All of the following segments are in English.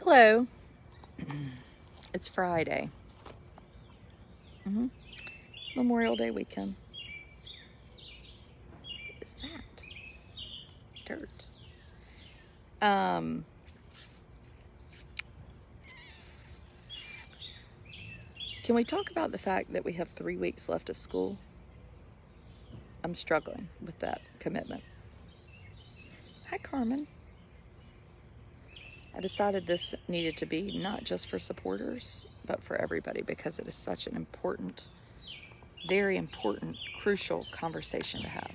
Hello. It's Friday. Memorial Day weekend. What is that? Dirt. Can we talk about the fact that we have 3 weeks left of school? I'm struggling with that commitment. Hi, Carmen. I decided this needed to be not just for supporters, but for everybody because it is such an important, very important, crucial conversation to have.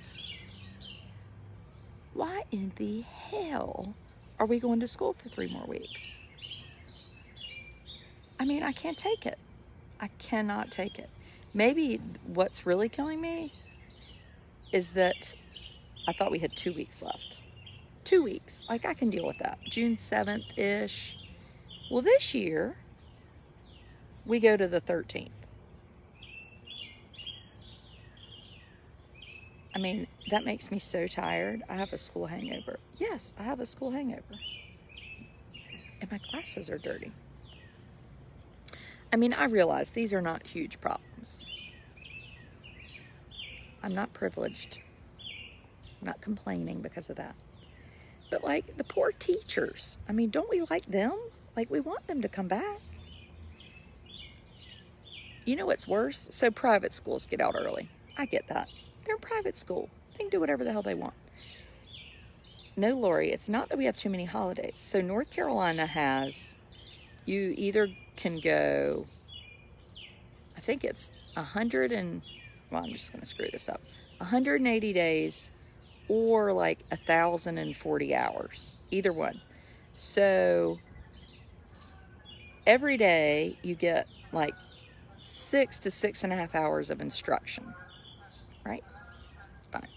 Why in the hell are we going to school for 3 more weeks? I mean, I can't take it. I cannot take it. Maybe what's really killing me is that I thought we had 2 weeks left. 2 weeks. Like, I can deal with that. June 7th-ish. Well, this year, we go to the 13th. I mean, that makes me so tired. I have a school hangover. Yes, I have a school hangover. And my glasses are dirty. I mean, I realize these are not huge problems. I'm not privileged. I'm not complaining because of that. But like the poor teachers, I mean, don't we like them? Like, we want them to come back. You know what's worse? So private schools get out early. I get that. They're in private school. They can do whatever the hell they want. No, Lori, it's not that we have too many holidays. So North Carolina has, you either can go, I think it's 100 and, well, I'm just going to screw this up, 180 days or like 1,040 hours, either one. So every day you get like 6 to 6.5 hours of instruction, right? Fine.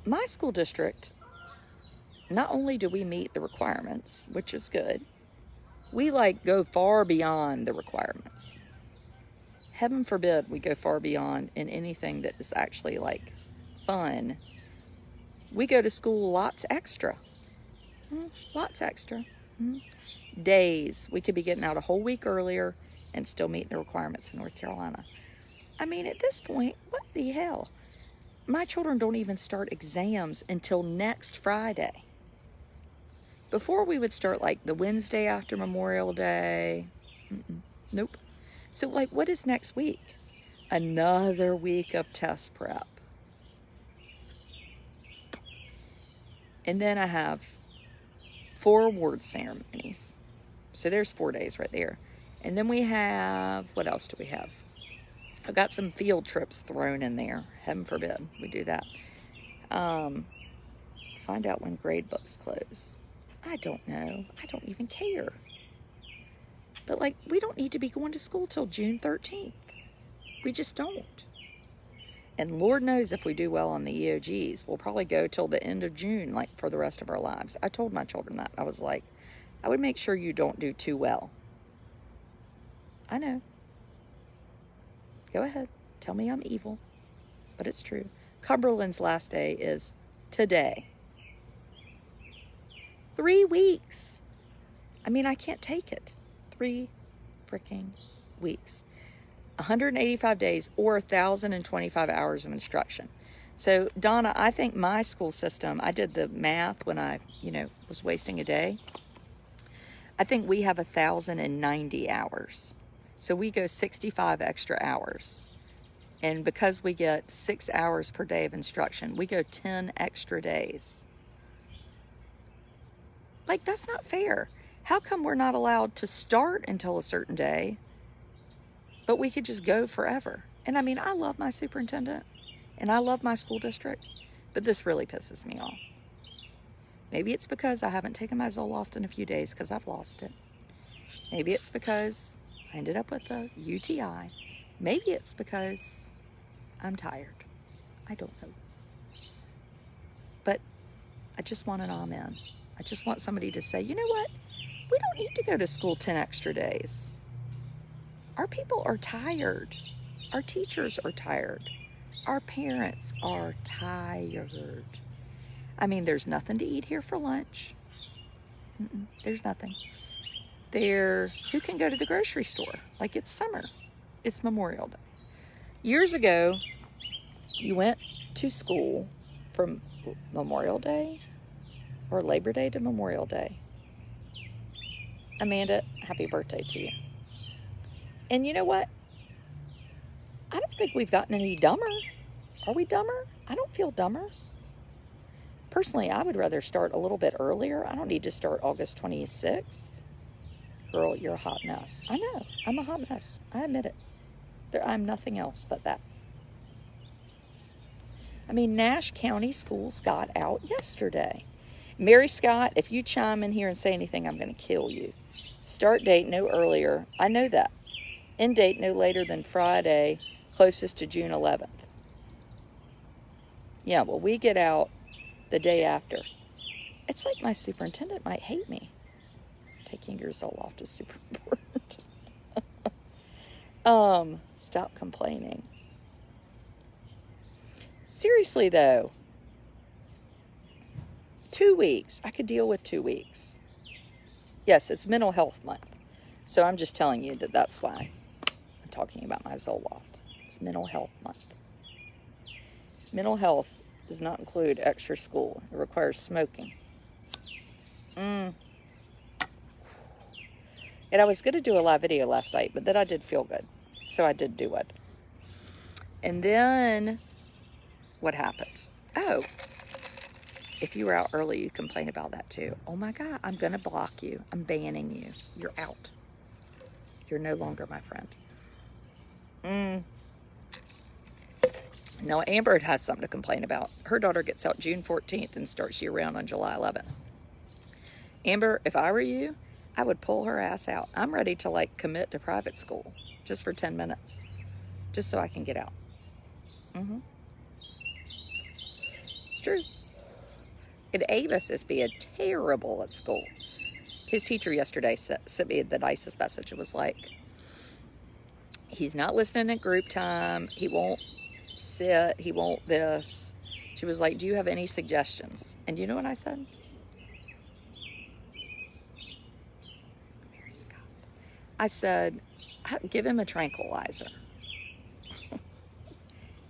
My school district, not only do we meet the requirements, which is good, we like go far beyond the requirements. Heaven forbid we go far beyond in anything that is actually like fun. We go to school lots extra. Lots extra. Days. We could be getting out a whole week earlier and still meeting the requirements in North Carolina. I mean, at this point, what the hell? My children don't even start exams until next Friday. Before we would start like the Wednesday after Memorial Day. Nope. So like, what is next week? Another week of test prep. And then I have 4 award ceremonies. So there's 4 days right there. And then we have, what else do we have? I've got some field trips thrown in there. Heaven forbid we do that. Find out when grade books close. I don't know. I don't even care. But like, we don't need to be going to school till June 13th. We just don't. And Lord knows if we do well on the EOGs, we'll probably go till the end of June, like for the rest of our lives. I told my children that. I was like, I would make sure you don't do too well. I know. Go ahead. Tell me I'm evil. But it's true. Cumberland's last day is today. 3 weeks. I mean, I can't take it. 3 freaking weeks. 185 days or 1,025 hours of instruction. So, Donna, I think my school system, I did the math when I, was wasting a day. I think we have 1,090 hours. So we go 65 extra hours. And because we get 6 hours per day of instruction, we go 10 extra days. Like, that's not fair. How come we're not allowed to start until a certain day, but we could just go forever? And I mean, I love my superintendent and I love my school district, but this really pisses me off. Maybe it's because I haven't taken my Zoloft in a few days because I've lost it. Maybe it's because I ended up with a UTI. Maybe it's because I'm tired. I don't know. But I just want an amen. I just want somebody to say, you know what? We don't need to go to school 10 extra days. Our people are tired. Our teachers are tired. Our parents are tired. I mean, there's nothing to eat here for lunch. There's nothing. Who can go to the grocery store? Like, it's summer. It's Memorial Day. Years ago, you went to school from Memorial Day or Labor Day to Memorial Day. Amanda, happy birthday to you. And you know what? I don't think we've gotten any dumber. Are we dumber? I don't feel dumber. Personally, I would rather start a little bit earlier. I don't need to start August 26th. Girl, you're a hot mess. I know. I'm a hot mess. I admit it. I'm nothing else but that. I mean, Nash County schools got out yesterday. Mary Scott, if you chime in here and say anything, I'm going to kill you. Start date no earlier. I know that. End date no later than Friday, closest to June 11th. Yeah, well, we get out the day after. It's like my superintendent might hate me. Taking your soul off is super important. Stop complaining. Seriously, though, 2 weeks. I could deal with 2 weeks. Yes, it's Mental Health Month. So I'm just telling you that that's why I'm talking about my Zoloft. It's Mental Health Month. Mental health does not include extra school. It requires smoking. And I was going to do a live video last night, but then I did feel good. So I did do it. And then what happened? Oh, if you were out early, you complain about that too. Oh my God, I'm going to block you. I'm banning you. You're out. You're no longer my friend. Now, Amber has something to complain about. Her daughter gets out June 14th and starts year-round on July 11th. Amber, if I were you, I would pull her ass out. I'm ready to, like, commit to private school just for 10 minutes, just so I can get out. It's true. And Amos is being terrible at school. His teacher yesterday sent me the nicest message. It was like, he's not listening at group time. He won't sit. He won't this. She was like, do you have any suggestions? And you know what I said? I said, give him a tranquilizer.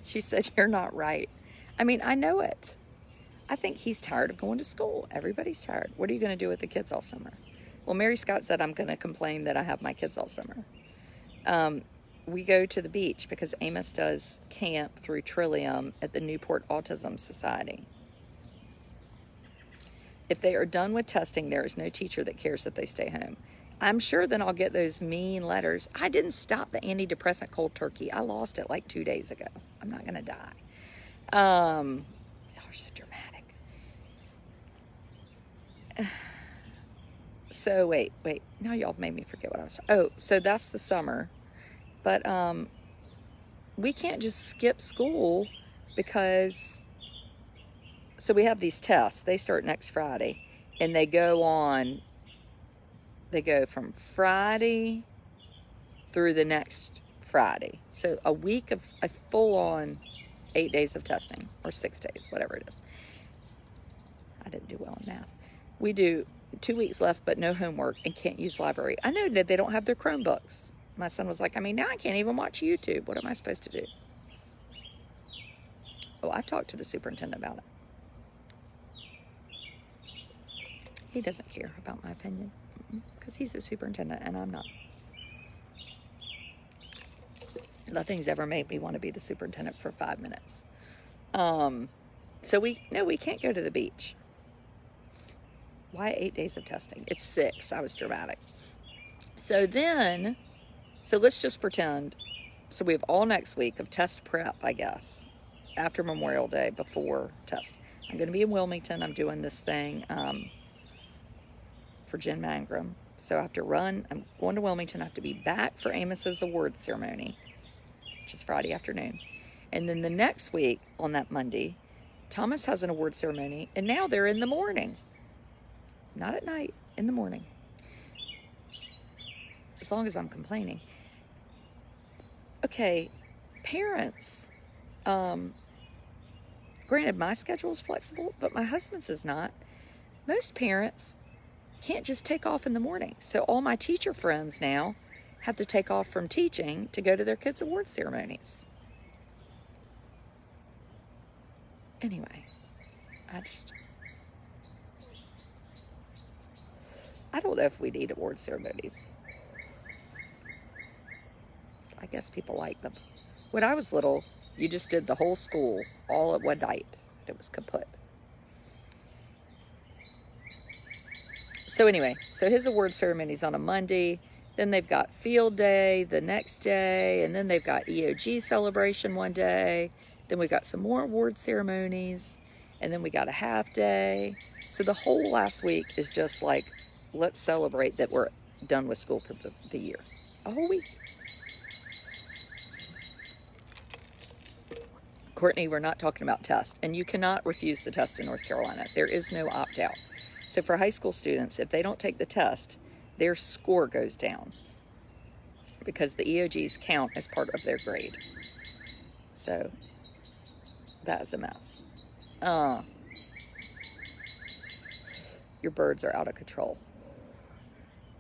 She said, you're not right. I mean, I know it. I think he's tired of going to school. Everybody's tired. What are you going to do with the kids all summer? Well, Mary Scott said, I'm going to complain that I have my kids all summer. We go to the beach because Amos does camp through Trillium at the Newport Autism Society. If they are done with testing, there is no teacher that cares that they stay home. I'm sure then I'll get those mean letters. I didn't stop the antidepressant cold turkey. I lost it like 2 days ago. I'm not going to die. Y'all are so dramatic. So wait. Now y'all made me forget what I was talking. Oh, so that's the summer. But we can't just skip school because, so we have these tests. They start next Friday and they go from Friday through the next Friday. So a week of a full-on 8 days of testing, or 6 days, whatever it is. I didn't do well in math. We do 2 weeks left, but no homework and can't use library. I know that they don't have their Chromebooks. My son was like, I mean, now I can't even watch YouTube. What am I supposed to do? Oh, I've talked to the superintendent about it. He doesn't care about my opinion because he's a superintendent and I'm not. Nothing's ever made me want to be the superintendent for 5 minutes. So we can't go to the beach. Why 8 days of testing? It's 6. I was dramatic. So let's just pretend. So we have all next week of test prep, I guess, after Memorial Day, before test. I'm going to be in Wilmington. I'm doing this thing for Jen Mangrum. So I have to run. I'm going to Wilmington. I have to be back for Amos's award ceremony, which is Friday afternoon. And then the next week, on that Monday, Thomas has an award ceremony, and now they're in the morning. Not at night, in the morning. As long as I'm complaining. Okay, parents. Granted, my schedule is flexible, but my husband's is not. Most parents can't just take off in the morning. So all my teacher friends now have to take off from teaching to go to their kids' award ceremonies. Anyway, I don't know if we need award ceremonies. I guess people like them. When I was little, you just did the whole school all at one night. It was kaput. So anyway, so his award ceremony's on a Monday. Then they've got field day the next day. And then they've got EOG celebration one day. Then we got some more award ceremonies. And then we got a half day. So the whole last week is just like, let's celebrate that we're done with school for the year. A whole week. Courtney, we're not talking about tests. And you cannot refuse the test in North Carolina. There is no opt-out. So for high school students, if they don't take the test, their score goes down because the EOGs count as part of their grade. So that is a mess. Your birds are out of control.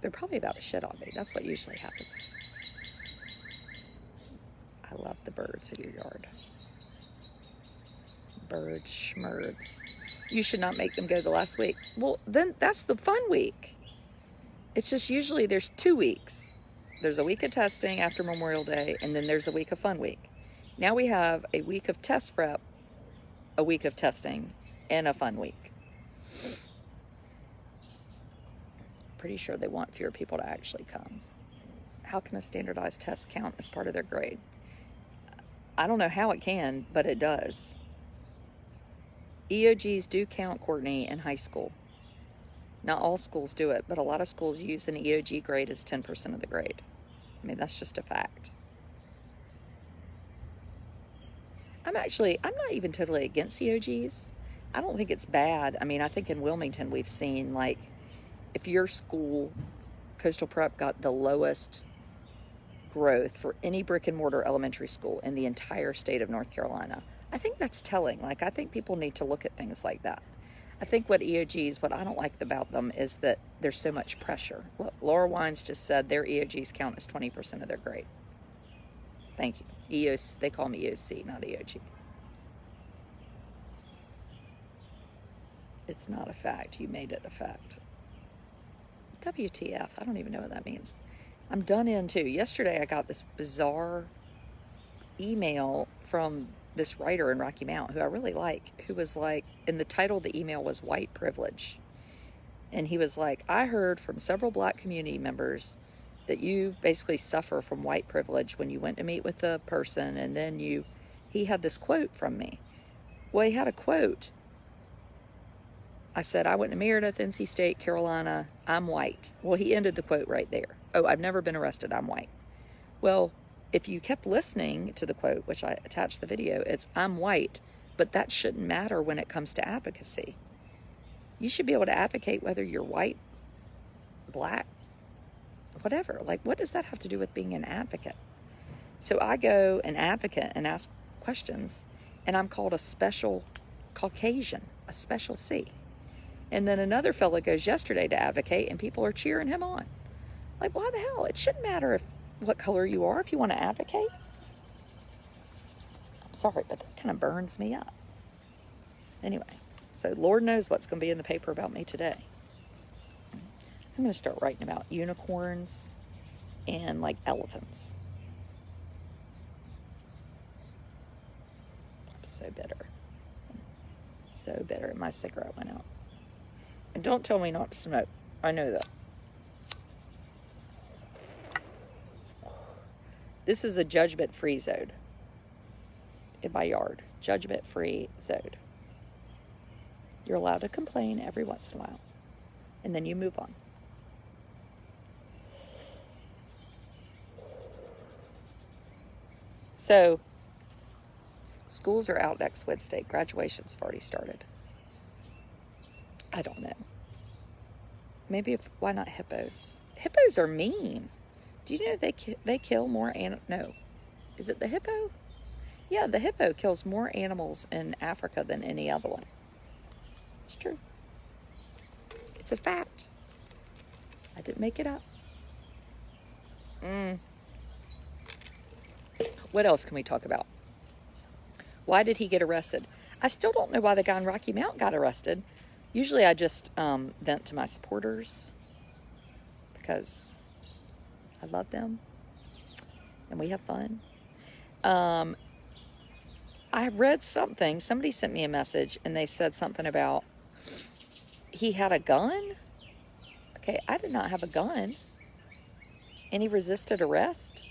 They're probably about to shit on me. That's what usually happens. I love the birds in your yard. Birds, schmerds. You should not make them go the last week. Well, then that's the fun week. It's just usually there's 2 weeks. There's a week of testing after Memorial Day, and then there's a week of fun week. Now we have a week of test prep, a week of testing, and a fun week. Pretty sure they want fewer people to actually come. How can a standardized test count as part of their grade? I don't know how it can, but it does. EOGs do count, Courtney, in high school. Not all schools do it, but a lot of schools use an EOG grade as 10% of the grade. I mean, that's just a fact. I'm not even totally against EOGs. I don't think it's bad. I mean, I think in Wilmington we've seen, like, if your school, Coastal Prep, got the lowest growth for any brick and mortar elementary school in the entire state of North Carolina, I think that's telling. Like, I think people need to look at things like that. I think what I don't like about them is that there's so much pressure. Look, Laura Wines just said their EOGs count as 20% of their grade. Thank you. EOC, they call me EOC, not EOG. It's not a fact. You made it a fact. WTF? I don't even know what that means. I'm done in too. Yesterday I got this bizarre email from this writer in Rocky Mount who I really like, who was like, and the title of the email was White Privilege. And he was like, I heard from several Black community members that you basically suffer from white privilege when you went to meet with a person, and then he had this quote from me. Well, he had a quote. I said, I went to Meredith, NC State, Carolina, I'm white. Well, he ended the quote right there. Oh, I've never been arrested, I'm white. Well, if you kept listening to the quote, which I attached the video, it's I'm white, but that shouldn't matter when it comes to advocacy. You should be able to advocate whether you're white, Black, whatever. Like, what does that have to do with being an advocate? So I go an advocate and ask questions, and I'm called a special Caucasian, a special C. And then another fella goes yesterday to advocate, and people are cheering him on. Like, why the hell? It shouldn't matter what color you are if you want to advocate. I'm sorry, but that kind of burns me up. Anyway, so Lord knows what's going to be in the paper about me today. I'm going to start writing about unicorns and, like, elephants. I'm so bitter. So bitter. My cigarette went out. And don't tell me not to smoke. I know that. This is a judgment-free zone in my yard. Judgment-free zone. You're allowed to complain every once in a while. And then you move on. So, schools are out next Wednesday. Graduations have already started. I don't know. Maybe why not hippos? Hippos are mean. Do you know they kill more no. Is it the hippo? Yeah, the hippo kills more animals in Africa than any other one. It's true. It's a fact. I didn't make it up. What else can we talk about? Why did he get arrested? I still don't know why the guy in Rocky Mount got arrested. Usually I just vent to my supporters because I love them and we have fun. I read something. Somebody sent me a message and they said something about he had a gun. Okay, I did not have a gun. And he resisted arrest.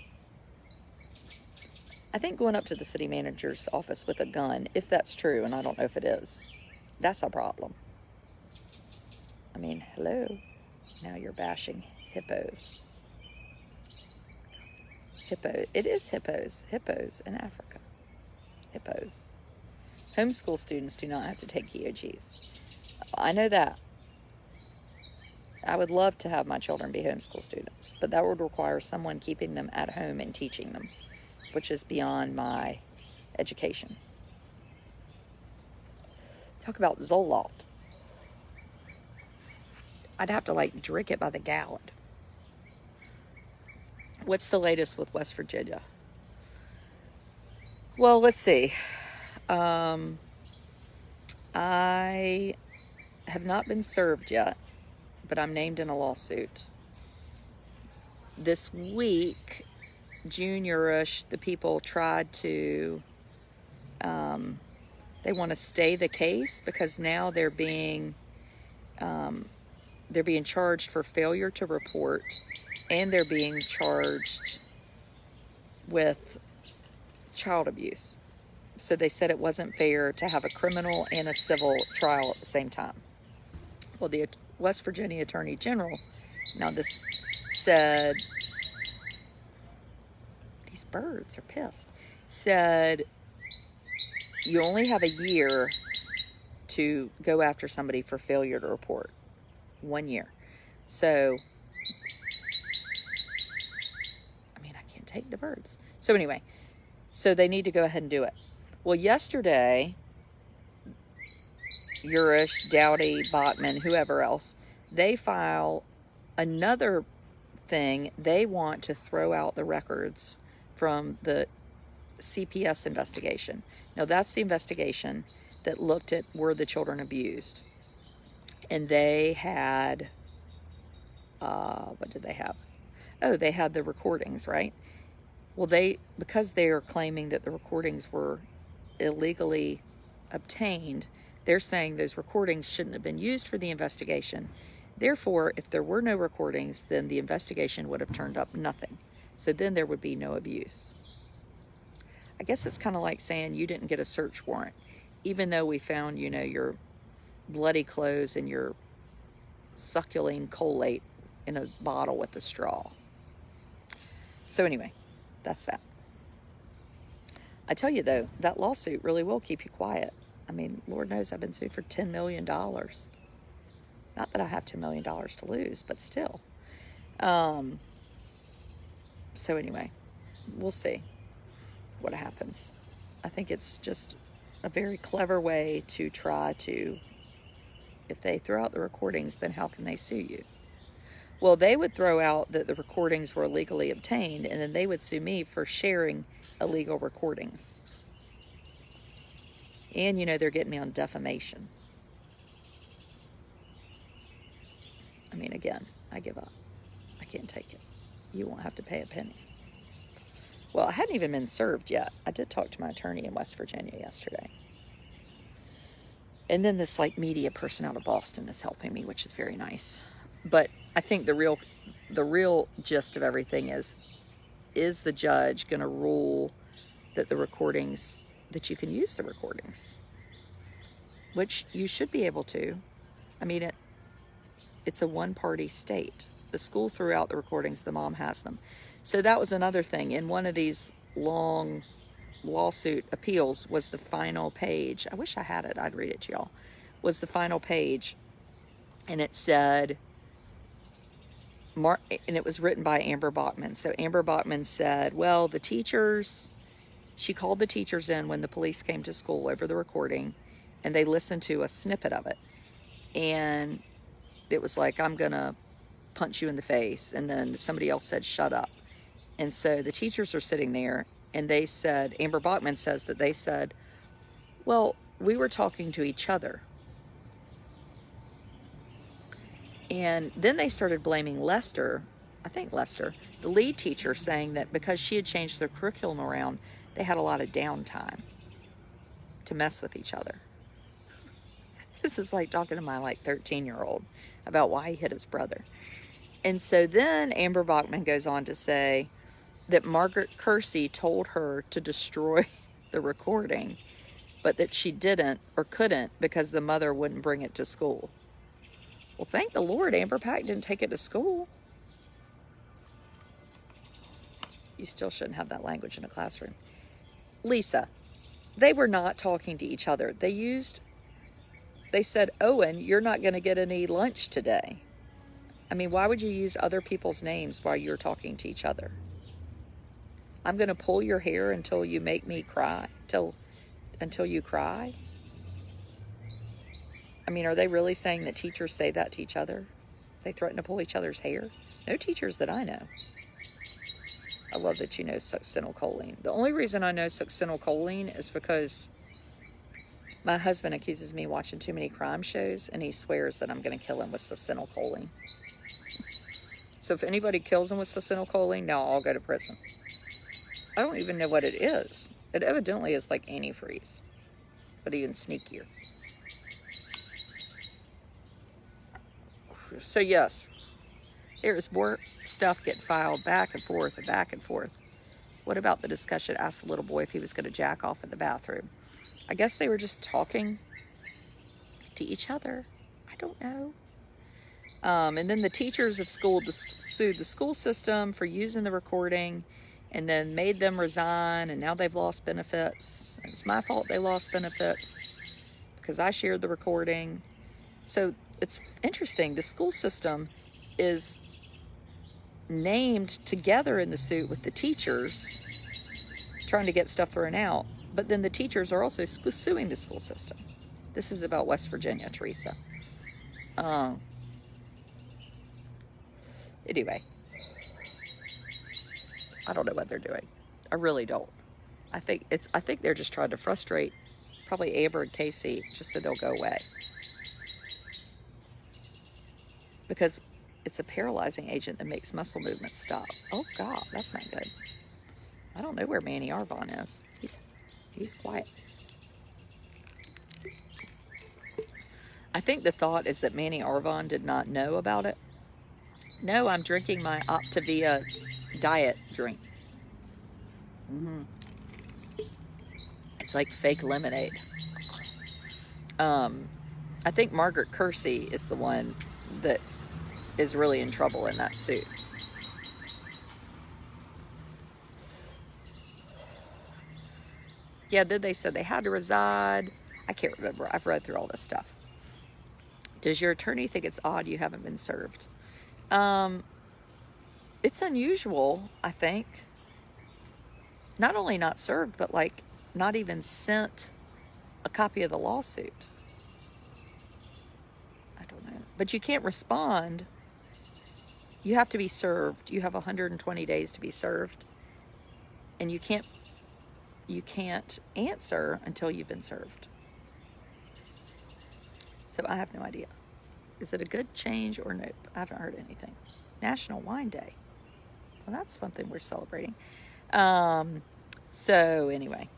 I think going up to the city manager's office with a gun, if that's true, and I don't know if it is, that's a problem. I mean, hello. Now you're bashing hippos. Hippo. It is hippos. Hippos in Africa. Hippos. Homeschool students do not have to take EOGs. I know that. I would love to have my children be homeschool students, but that would require someone keeping them at home and teaching them, which is beyond my education. Talk about Zoloft. I'd have to like drink it by the gallon. What's the latest with West Virginia? Well, let's see. I have not been served yet, but I'm named in a lawsuit. This week, juniorish, the people tried to, they want to stay the case because now they're being charged for failure to report, and they're being charged with child abuse. So they said it wasn't fair to have a criminal and a civil trial at the same time. Well, the West Virginia Attorney General, now this said, these birds are pissed, said you only have a year to go after somebody for failure to report. 1 year. So, I mean, I can't take the birds. So anyway, so they need to go ahead and do it. Well, yesterday, Urish, Dowdy, Botman, whoever else, they file another thing. They want to throw out the records from the CPS investigation. Now, that's the investigation that looked at were the children abused. And they had, what did they have? Oh, they had the recordings, right? Well, because they are claiming that the recordings were illegally obtained, they're saying those recordings shouldn't have been used for the investigation. Therefore, if there were no recordings, then the investigation would have turned up nothing. So then there would be no abuse. I guess it's kind of like saying you didn't get a search warrant, even though we found, you know, your bloody clothes and your succulene colate in a bottle with a straw. So anyway, that's that. I tell you though, that lawsuit really will keep you quiet. I mean, Lord knows I've been sued for $10 million. Not that I have $10 million to lose, but still. So anyway, we'll see what happens. I think it's just a very clever way to try to, if they throw out the recordings, then how can they sue you? Well, they would throw out that the recordings were illegally obtained, and then they would sue me for sharing illegal recordings. And, you know, they're getting me on defamation. I mean, again, I give up. I can't take it. You won't have to pay a penny. Well, I hadn't even been served yet. I did talk to my attorney in West Virginia yesterday. And then this like media person out of Boston is helping me, which is very nice. But I think the real gist of everything is the judge going to rule that the recordings, that you can use the recordings, which you should be able to. I mean, it's a one-party state. The school threw out the recordings, the mom has them. So that was another thing. In one of these long lawsuit appeals was the final page. I wish I had it. I'd read it to y'all. Was the final page. And it said, and it was written by Amber Bachman. So Amber Bachman said, well, the teachers, she called the teachers in when the police came to school over the recording, and they listened to a snippet of it. And it was like, I'm going to punch you in the face. And then somebody else said, shut up. And so the teachers are sitting there, and they said, Amber Bachman says that they said, well, we were talking to each other. And then they started blaming Lester, I think Lester, the lead teacher, saying that because she had changed their curriculum around, they had a lot of downtime to mess with each other. This is like talking to my 13-year-old about why he hit his brother. And so then Amber Bachman goes on to say that Margaret Kersey told her to destroy the recording, but that she didn't or couldn't because the mother wouldn't bring it to school. Well, thank the Lord Amber Pack didn't take it to school. You still shouldn't have that language in a classroom. Lisa, they were not talking to each other. They said, Owen, you're not going to get any lunch today. I mean, why would you use other people's names while you're talking to each other? I'm going to pull your hair until you make me cry, until you cry. I mean, are they really saying that teachers say that to each other? They threaten to pull each other's hair? No teachers that I know. I love that you know succinylcholine. The only reason I know succinylcholine is because my husband accuses me watching too many crime shows, and he swears that I'm going to kill him with succinylcholine. So if anybody kills him with succinylcholine, now I'll go to prison. I don't even know what it is. It evidently is like antifreeze, but even sneakier. So yes, there's more stuff getting filed back and forth and back and forth. What about the discussion? Asked the little boy if he was going to jack off in the bathroom. I guess they were just talking to each other. I don't know. And then the teachers of school sued the school system for using the recording, and then made them resign, and now they've lost benefits. And it's my fault they lost benefits because I shared the recording. So it's interesting. The school system is named together in the suit with the teachers trying to get stuff thrown out, but then the teachers are also suing the school system. This is about West Virginia, Teresa. Anyway, I don't know what they're doing. I really don't. I think they're just trying to frustrate probably Amber and Casey just so they'll go away. Because it's a paralyzing agent that makes muscle movements stop. Oh God, that's not good. I don't know where Manny Arvon is. He's quiet. I think the thought is that Manny Arvon did not know about it. No, I'm drinking my Optavia diet drink. It's like fake lemonade. I think Margaret Kersey is the one that is really in trouble in that suit. Yeah, then they said they had to reside. I can't remember. I've read through all this stuff. Does your attorney think it's odd you haven't been served? It's unusual, I think. Not only not served, but not even sent a copy of the lawsuit. I don't know. But you can't respond. You have to be served. You have 120 days to be served. And you can't answer until you've been served. So I have no idea. Is it a good change or nope? I haven't heard anything. National Wine Day. Well, that's one thing we're celebrating. So anyway,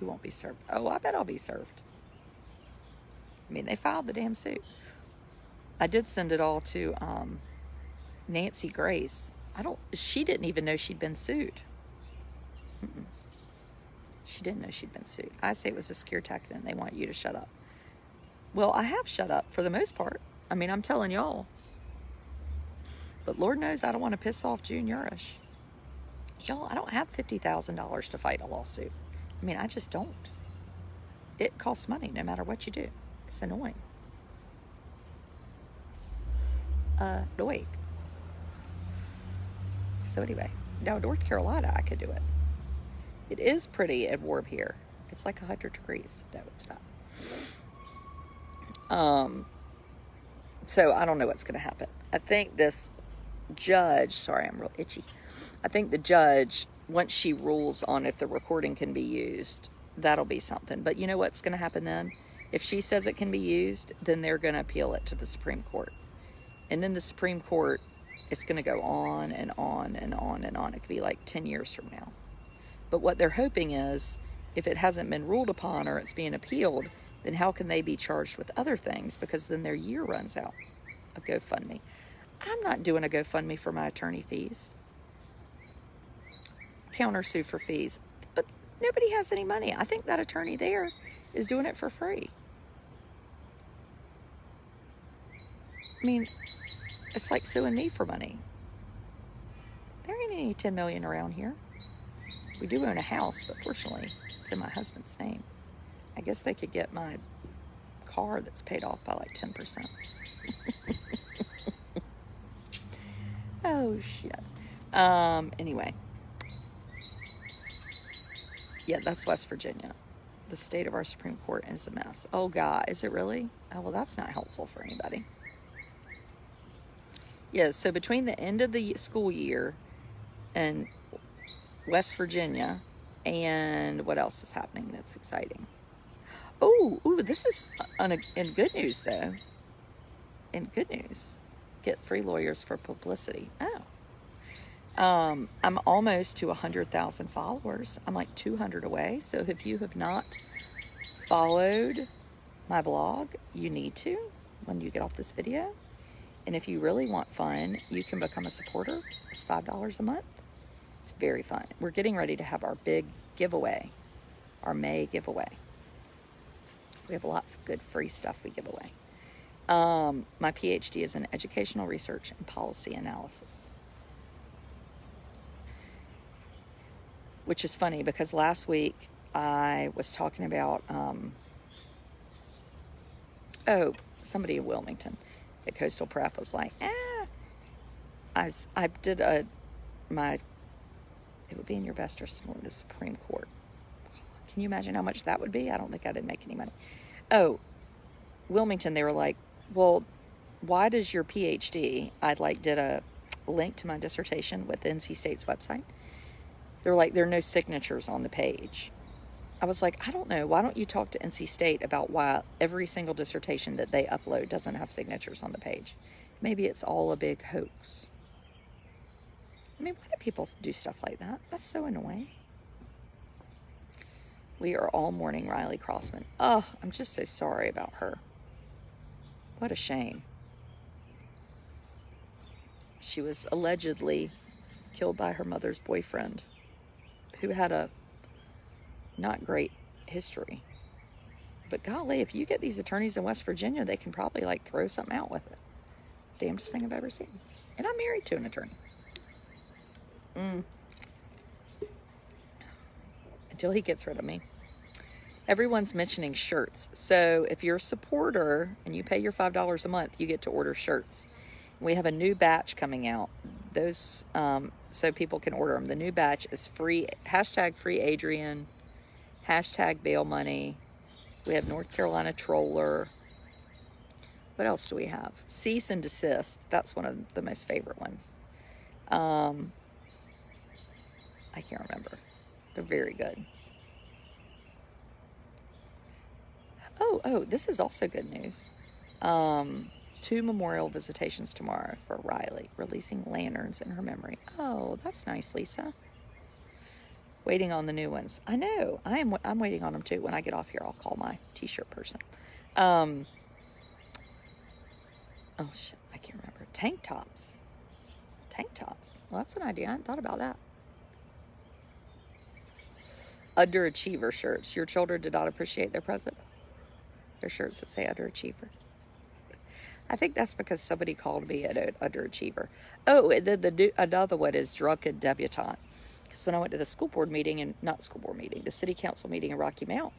you won't be served. Oh, I bet I'll be served. I mean, they filed the damn suit. I did send it all to Nancy Grace. She didn't even know she'd been sued. She didn't know she'd been sued. I say it was a scare tactic and they want you to shut up. Well, I have shut up for the most part. I mean, I'm telling y'all. But Lord knows I don't want to piss off June Urish. Y'all, I don't have $50,000 to fight a lawsuit. I mean, I just don't. It costs money no matter what you do. It's annoying. Annoying. So anyway, now North Carolina, I could do it. It is pretty and warm here. It's like 100 degrees. No, it's not. So I don't know what's going to happen. I think this judge, sorry, I'm real itchy. I think the judge, once she rules on if the recording can be used, that'll be something. But you know what's going to happen then? If she says it can be used, then they're going to appeal it to the Supreme Court. And then the Supreme Court, it's going to go on and on and on and on. It could be like 10 years from now. But what they're hoping is, if it hasn't been ruled upon or it's being appealed, then how can they be charged with other things? Because then their year runs out of GoFundMe. I'm not doing a GoFundMe for my attorney fees. Countersue for fees. But nobody has any money. I think that attorney there is doing it for free. I mean, it's like suing me for money. There ain't any 10 million around here. We do own a house, but fortunately, it's in my husband's name. I guess they could get my car that's paid off by like 10%. Oh, shit. Anyway. Yeah, that's West Virginia. The state of our Supreme Court is a mess. Oh, God, is it really? Oh, well, that's not helpful for anybody. Yeah, so between the end of the school year and West Virginia, and what else is happening that's exciting? Oh, this is in good news, though. In good news, get free lawyers for publicity. Oh. I'm almost to 100,000 followers. I'm like 200 away. So if you have not followed my blog, you need to when you get off this video. And if you really want fun, you can become a supporter. It's $5 a month. It's very fun. We're getting ready to have our big giveaway, our May giveaway. We have lots of good free stuff we give away. My PhD is in educational research and policy analysis. Which is funny because last week I was talking about, somebody in Wilmington at Coastal Prep was like, I did it would be in your best interest in the Supreme Court. Can you imagine how much that would be? I don't think I did make any money. Oh, Wilmington, they were like, well, why does your PhD, did a link to my dissertation with the NC State's website. They're like, there are no signatures on the page. I was like, I don't know. Why don't you talk to NC State about why every single dissertation that they upload doesn't have signatures on the page? Maybe it's all a big hoax. I mean, why do people do stuff like that? That's so annoying. We are all mourning Riley Crossman. Oh, I'm just so sorry about her. What a shame. She was allegedly killed by her mother's boyfriend, who had a not great history. But golly, if you get these attorneys in West Virginia, they can probably throw something out with it. Damnedest thing I've ever seen. And I'm married to an attorney. Until he gets rid of me. Everyone's mentioning shirts. So if you're a supporter and you pay your $5 a month, you get to order shirts. We have a new batch coming out. Those, so people can order them. The new batch is free. Hashtag free Adrian. Hashtag bail money. We have North Carolina Troller. What else do we have? Cease and desist. That's one of the most favorite ones. I can't remember. They're very good. Oh, this is also good news. 2 memorial visitations tomorrow for Riley, releasing lanterns in her memory. Oh, that's nice, Lisa. Waiting on the new ones. I know. I'm waiting on them too. When I get off here, I'll call my t-shirt person. Oh shit, I can't remember. Tank tops. Tank tops. Well, that's an idea. I hadn't thought about that. Underachiever shirts. Your children did not appreciate their present. They're shirts that say underachiever. I think that's because somebody called me an underachiever. Oh, and then another one is drunken debutante. Because when I went to the the city council meeting in Rocky Mount,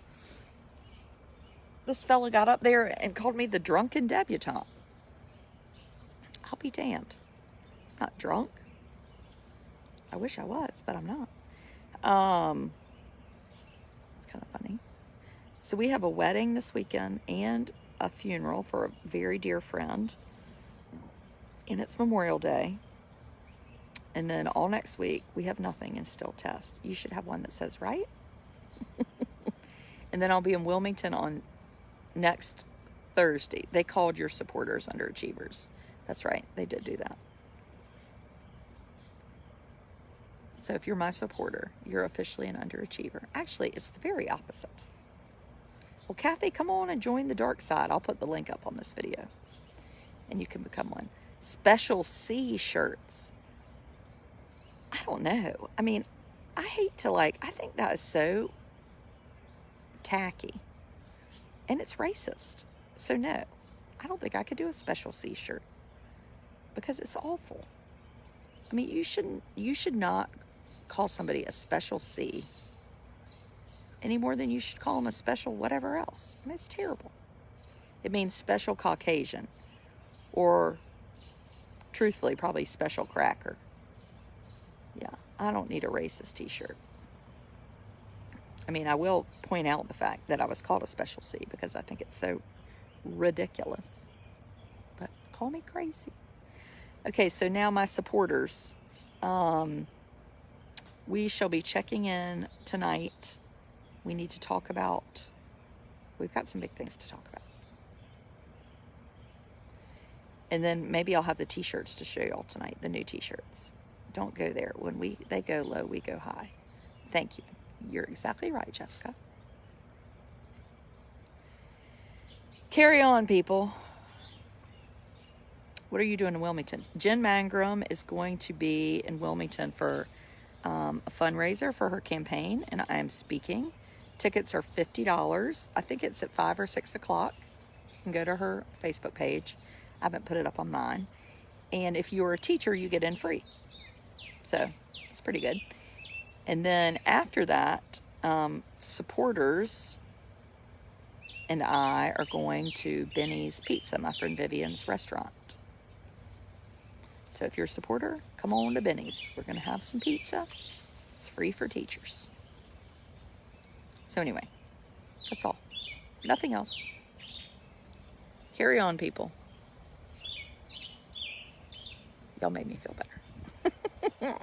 this fella got up there and called me the drunken debutante. I'll be damned. I'm not drunk. I wish I was, but I'm not. It's kind of funny. So we have a wedding this weekend and a funeral for a very dear friend. And it's Memorial Day. And then all next week, we have nothing and still test. You should have one that says, right? And then I'll be in Wilmington on next Thursday. They called your supporters underachievers. That's right. They did do that. So if you're my supporter, you're officially an underachiever. Actually, it's the very opposite. Well, Kathy, come on and join the dark side. I'll put the link up on this video. And you can become one. Special C shirts. I don't know. I mean, I hate to I think that is so tacky. And it's racist. So no, I don't think I could do a special C shirt. Because it's awful. I mean, you should not call somebody a special C any more than you should call them a special whatever else. I mean, it's terrible. It means special Caucasian, or truthfully, probably special cracker. Yeah, I don't need a racist t-shirt. I mean, I will point out the fact that I was called a special C because I think it's so ridiculous. But call me crazy. Okay, so now my supporters. We shall be checking in tonight. We need to talk about, we've got some big things to talk about. And then maybe I'll have the t-shirts to show y'all tonight, the new t-shirts. Don't go there. When they go low, we go high. Thank you. You're exactly right, Jessica. Carry on, people. What are you doing in Wilmington? Jen Mangrum is going to be in Wilmington for a fundraiser for her campaign, and I am speaking. Tickets are $50. I think it's at 5 or 6 o'clock. You can go to her Facebook page. I haven't put it up on mine. And if you're a teacher, you get in free. So it's pretty good. And then after that, supporters and I are going to Benny's Pizza, my friend Vivian's restaurant. So if you're a supporter, come on to Benny's. We're going to have some pizza. It's free for teachers. So anyway, that's all. Nothing else. Carry on, people. Y'all made me feel better.